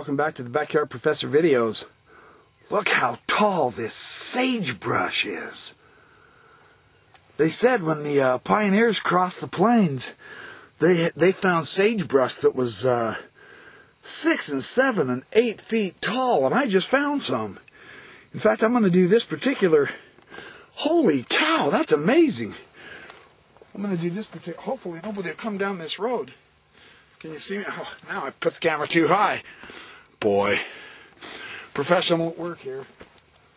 Welcome back to the Backyard Professor videos. Look how tall this sagebrush is. They said when the pioneers crossed the plains, they found sagebrush that was 6 and 7 and 8 feet tall, and I just found some. In fact, I'm going to do this particular. Holy cow, that's amazing. I'm going to do this particular. Hopefully nobody will come down this road. Can you see me? Oh, now I put the camera too high. Boy, professional at work here.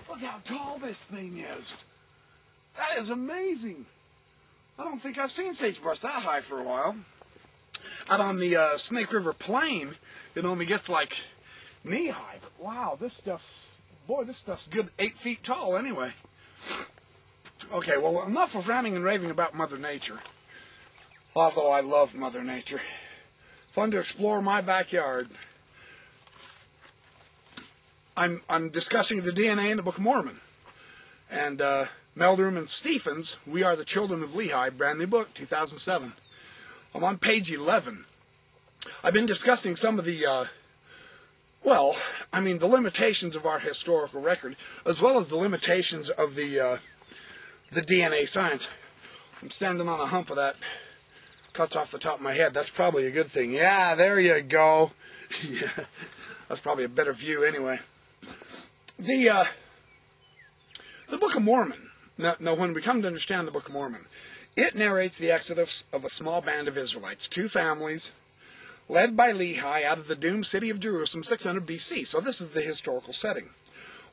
Look how tall this thing is. That is amazing. I don't think I've seen sagebrush that high for a while. Out on the Snake River Plain, it only gets like knee high. But wow, this stuff's good 8 feet tall anyway. Okay, well, enough of ranting and raving about Mother Nature. Although I love Mother Nature. Fun to explore my backyard. I'm discussing the DNA in the Book of Mormon. And Meldrum and Stephens, We Are the Children of Lehi, brand new book, 2007. I'm on page 11. I've been discussing some of the, the limitations of our historical record, as well as the limitations of the DNA science. I'm standing on a hump of that. Cuts off the top of my head. That's probably a good thing. Yeah, there you go. Yeah, that's probably a better view anyway. The Book of Mormon. Now, when we come to understand the Book of Mormon, it narrates the exodus of a small band of Israelites, 2 families, led by Lehi out of the doomed city of Jerusalem, 600 BC. So this is the historical setting.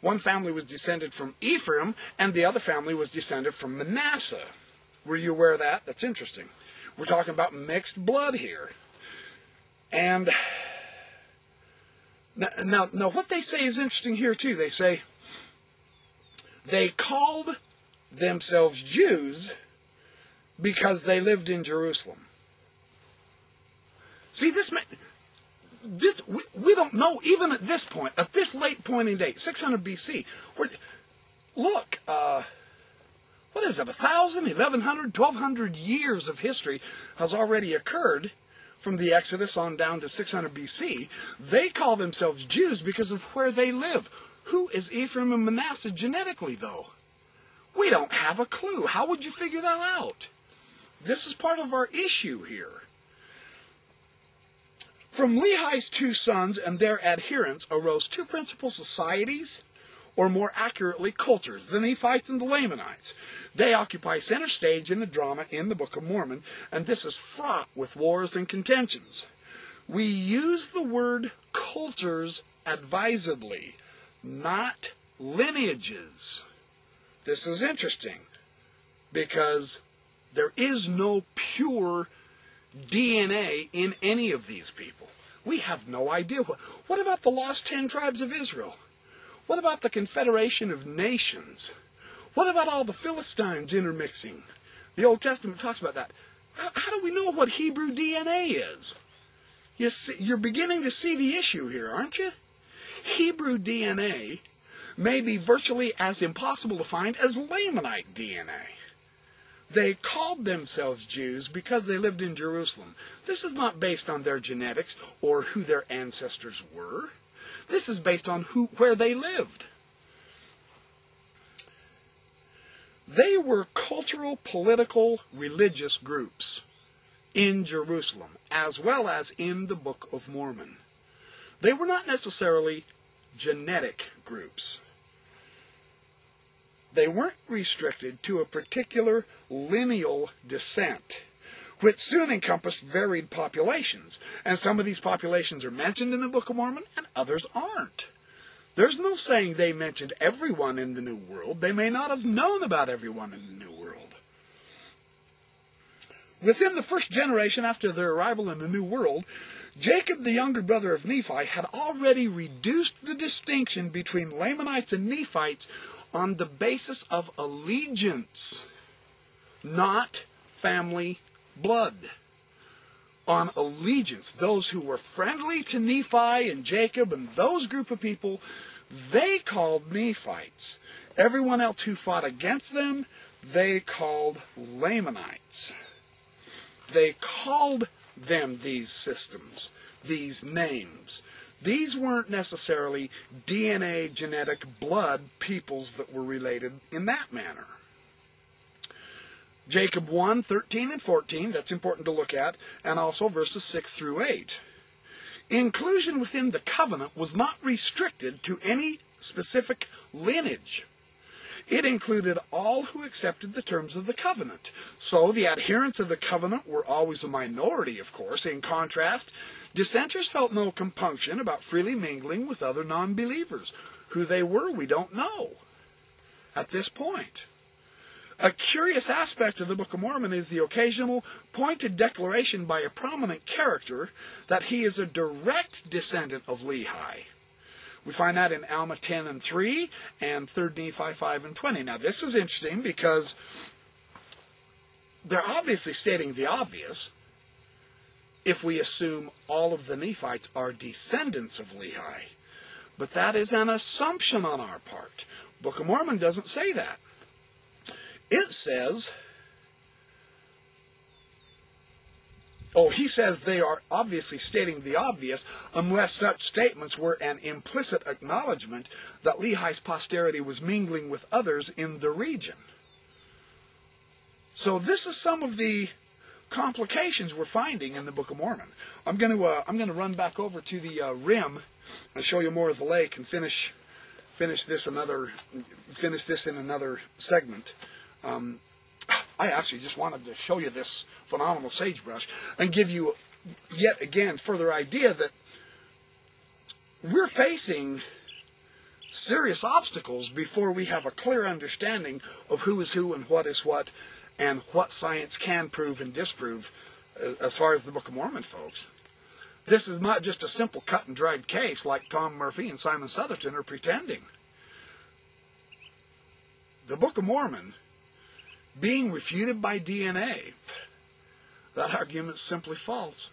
One family was descended from Ephraim, and the other family was descended from Manasseh. Were you aware of that? That's interesting. We're talking about mixed blood here. And now what they say is interesting here too. They say they called themselves Jews because they lived in Jerusalem. See, we don't know even at this point, at this late point in date, 600 BC. Look, what is it, 1,000, 1,100, 1,200 years of history has already occurred from the Exodus on down to 600 BC. They call themselves Jews because of where they live. Who is Ephraim and Manasseh genetically, though? We don't have a clue. How would you figure that out? This is part of our issue here. From Lehi's 2 sons and their adherents arose 2 principal societies, or more accurately, cultures, the Nephites and the Lamanites. They occupy center stage in the drama in the Book of Mormon, and this is fraught with wars and contentions. We use the word cultures advisedly, not lineages. This is interesting, because there is no pure DNA in any of these people. We have no idea. What about the lost 10 tribes of Israel? What about the Confederation of Nations? What about all the Philistines intermixing? The Old Testament talks about that. How do we know what Hebrew DNA is? You're beginning to see the issue here, aren't you? Hebrew DNA may be virtually as impossible to find as Lamanite DNA. They called themselves Jews because they lived in Jerusalem. This is not based on their genetics or who their ancestors were. This is based on where they lived. They were cultural, political, religious groups in Jerusalem, as well as in the Book of Mormon. They were not necessarily genetic groups. They weren't restricted to a particular lineal descent, which soon encompassed varied populations. And some of these populations are mentioned in the Book of Mormon, and others aren't. There's no saying they mentioned everyone in the New World. They may not have known about everyone in the New World. Within the first generation after their arrival in the New World, Jacob, the younger brother of Nephi, had already reduced the distinction between Lamanites and Nephites on the basis of allegiance, not family blood. On allegiance. Those who were friendly to Nephi and Jacob and those group of people, they called Nephites. Everyone else who fought against them, they called Lamanites. They called them these systems, these names. These weren't necessarily DNA, genetic, blood peoples that were related in that manner. Jacob 1, 13 and 14, that's important to look at, and also verses 6 through 8. Inclusion within the covenant was not restricted to any specific lineage. It included all who accepted the terms of the covenant. So the adherents of the covenant were always a minority, of course. In contrast, dissenters felt no compunction about freely mingling with other non-believers. Who they were, we don't know at this point. A curious aspect of the Book of Mormon is the occasional pointed declaration by a prominent character that he is a direct descendant of Lehi. We find that in Alma 10 and 3 and 3 Nephi 5 and 20. Now this is interesting because they're obviously stating the obvious if we assume all of the Nephites are descendants of Lehi. But that is an assumption on our part. Book of Mormon doesn't say that. It says, he says they are obviously stating the obvious unless such statements were an implicit acknowledgement that Lehi's posterity was mingling with others in the region. So this is some of the complications we're finding in the Book of Mormon. I'm going to run back over to the rim and show you more of the lake and finish this in another segment. I actually just wanted to show you this phenomenal sagebrush and give you yet again further idea that we're facing serious obstacles before we have a clear understanding of who is who and what is what and what science can prove and disprove as far as the Book of Mormon, folks. This is not just a simple cut and dried case like Tom Murphy and Simon Southerton are pretending. The Book of Mormon being refuted by DNA, that argument is simply false.